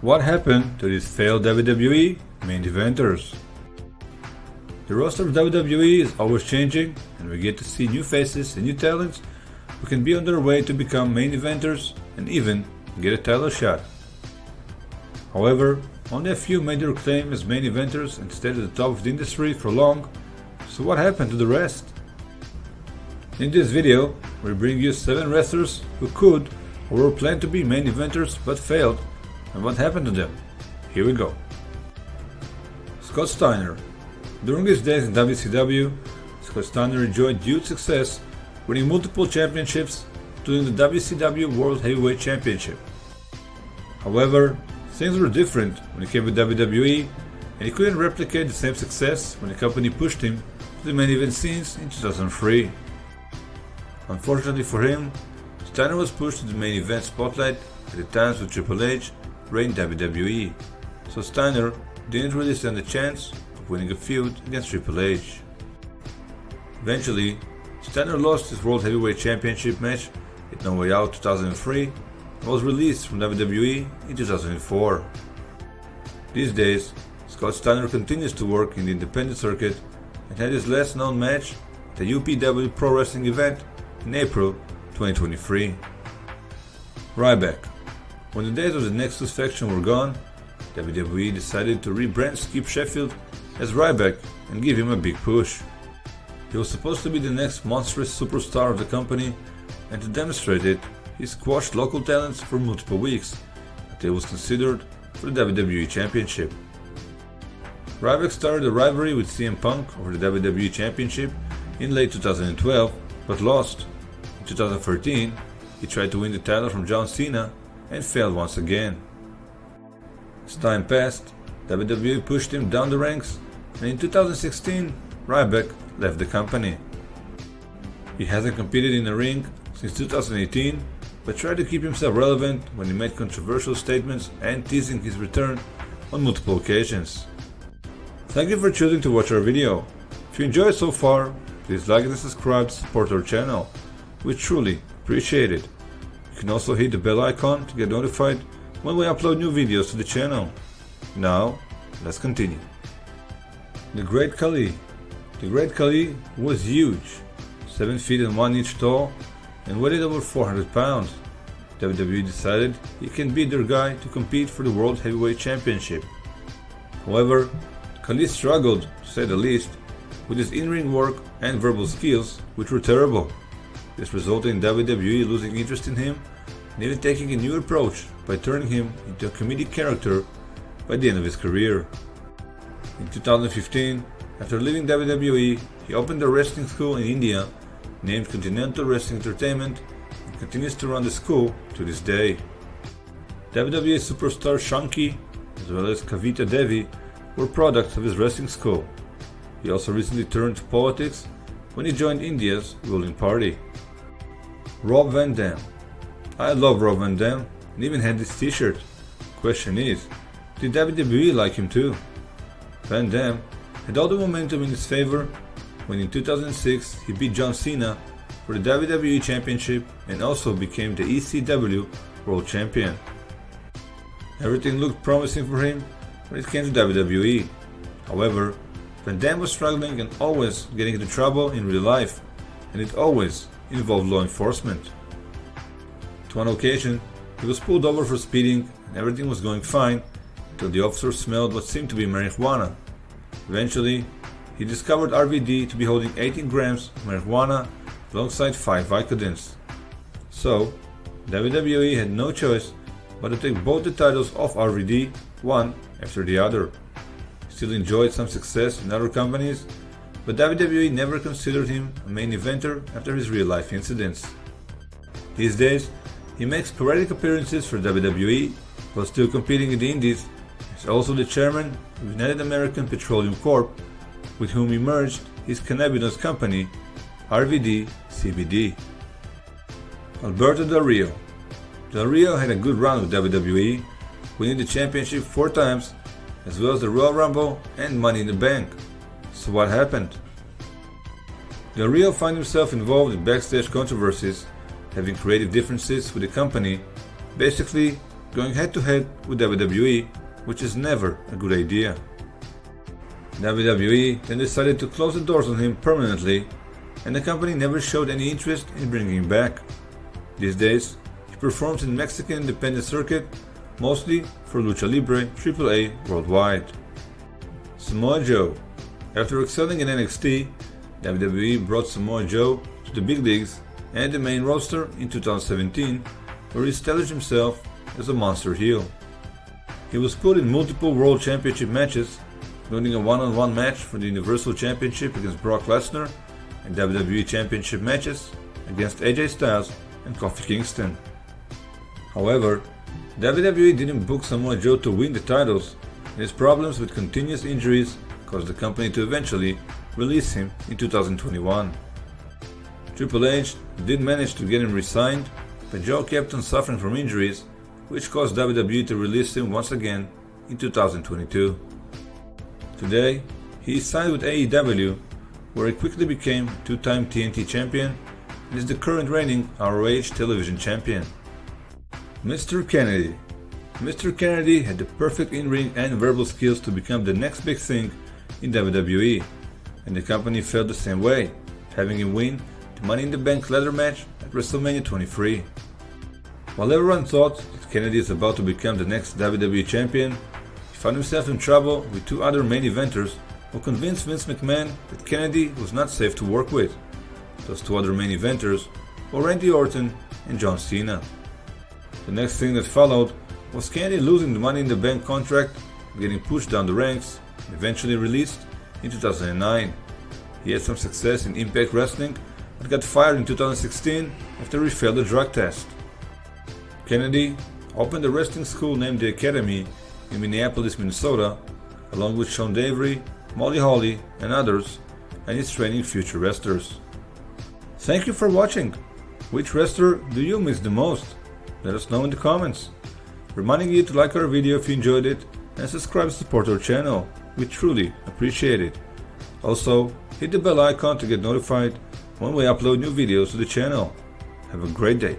What happened to these failed WWE main eventers? The roster of WWE is always changing, and we get to see new faces and new talents who can be on their way to become main eventers and even get a title shot. However, only a few made their claim as main eventers and stayed at the top of the industry for long, so what happened to the rest? In this video, we bring you 7 wrestlers who could or were planned to be main eventers but failed, and what happened to them. Here we go. Scott Steiner. During his days in WCW, Scott Steiner enjoyed huge success, winning multiple championships, including the WCW World Heavyweight Championship. However, things were different when he came with WWE, and he couldn't replicate the same success when the company pushed him to the main event scenes in 2003. Unfortunately for him, Steiner was pushed to the main event spotlight at the times when Triple H reigned WWE, so Steiner didn't really stand a chance of winning a feud against Triple H. Eventually, Steiner lost his World Heavyweight Championship match at No Way Out 2003 and was released from WWE in 2004. These days, Scott Steiner continues to work in the independent circuit and had his last known match at the UPW Pro Wrestling event in April 2023. Ryback. When the days of the Nexus faction were gone, WWE decided to rebrand Skip Sheffield as Ryback and give him a big push. He was supposed to be the next monstrous superstar of the company, and to demonstrate it, he squashed local talents for multiple weeks until he was considered for the WWE Championship. Ryback started a rivalry with CM Punk over the WWE Championship in late 2012, but lost. In 2013, he tried to win the title from John Cena and failed once again. As time passed, WWE pushed him down the ranks, and in 2016, Ryback left the company. He hasn't competed in the ring since 2018, but tried to keep himself relevant when he made controversial statements and teasing his return on multiple occasions. Thank you for choosing to watch our video. If you enjoyed so far, please like and subscribe to support our channel. We truly appreciate it. You can also hit the bell icon to get notified when we upload new videos to the channel. Now, let's continue. The Great Khali. The Great Khali was huge, 7 feet and 1 inch tall, and weighed over 400 pounds. WWE decided he can be their guy to compete for the World Heavyweight Championship. However, Khali struggled, to say the least, with his in-ring work and verbal skills, which were terrible. This resulted in WWE losing interest in him and even taking a new approach by turning him into a comedic character by the end of his career. In 2015, after leaving WWE, he opened a wrestling school in India named Continental Wrestling Entertainment and continues to run the school to this day. WWE superstar Shanky, as well as Kavita Devi, were products of his wrestling school. He also recently turned to politics when he joined India's ruling party. Rob Van Dam. I love Rob Van Dam and even had this t-shirt. Question is, did WWE like him too? Van Dam had all the momentum in his favor when in 2006 he beat John Cena for the WWE Championship and also became the ECW World Champion. Everything looked promising for him when it came to WWE. However, Van Dam was struggling and always getting into trouble in real life, and it always involved law enforcement. To one occasion, he was pulled over for speeding and everything was going fine until the officer smelled what seemed to be marijuana. Eventually, he discovered RVD to be holding 18 grams of marijuana alongside 5 Vicodins. So, WWE had no choice but to take both the titles off RVD, one after the other. He still enjoyed some success in other companies, but WWE never considered him a main eventer after his real-life incidents. These days, he makes sporadic appearances for WWE while still competing in the Indies. He's also the chairman of United American Petroleum Corp., with whom he merged his cannabinoid company, RVD CBD. Alberto Del Rio. Del Rio had a good run with WWE, winning the championship 4 times, as well as the Royal Rumble and Money in the Bank. So what happened? Del Rio found himself involved in backstage controversies, having creative differences with the company. Basically, going head to head with WWE, which is never a good idea. WWE then decided to close the doors on him permanently, and the company never showed any interest in bringing him back. These days, he performs in the Mexican independent circuit, mostly for Lucha Libre AAA worldwide. Samoa Joe. After excelling in NXT, WWE brought Samoa Joe to the big leagues and the main roster in 2017, where he established himself as a monster heel. He was put in multiple World Championship matches, including a one-on-one match for the Universal Championship against Brock Lesnar and WWE Championship matches against AJ Styles and Kofi Kingston. However, WWE didn't book Samoa Joe to win the titles, and his problems with continuous injuries caused the company to eventually release him in 2021. Triple H did manage to get him re-signed, but Joe kept on suffering from injuries, which caused WWE to release him once again in 2022. Today, he is signed with AEW, where he quickly became two-time TNT champion and is the current reigning ROH television champion. Mr. Kennedy. Mr. Kennedy had the perfect in-ring and verbal skills to become the next big thing in WWE, and the company felt the same way, having him win the Money in the Bank ladder match at WrestleMania 23. While everyone thought that Kennedy is about to become the next WWE champion, he found himself in trouble with two other main eventers who convinced Vince McMahon that Kennedy was not safe to work with. Those two other main eventers were Randy Orton and John Cena. The next thing that followed was Kennedy losing the Money in the Bank contract, getting pushed down the ranks, and eventually released in 2009. He had some success in Impact Wrestling, but got fired in 2016 after he failed a drug test. Kennedy opened a wrestling school named The Academy in Minneapolis, Minnesota, along with Sean Davery, Molly Holly, and others, and is training future wrestlers. Thank you for watching. Which wrestler do you miss the most? Let us know in the comments. Reminding you to like our video if you enjoyed it and subscribe to support our channel. We truly appreciate it. Also, hit the bell icon to get notified when we upload new videos to the channel. Have a great day.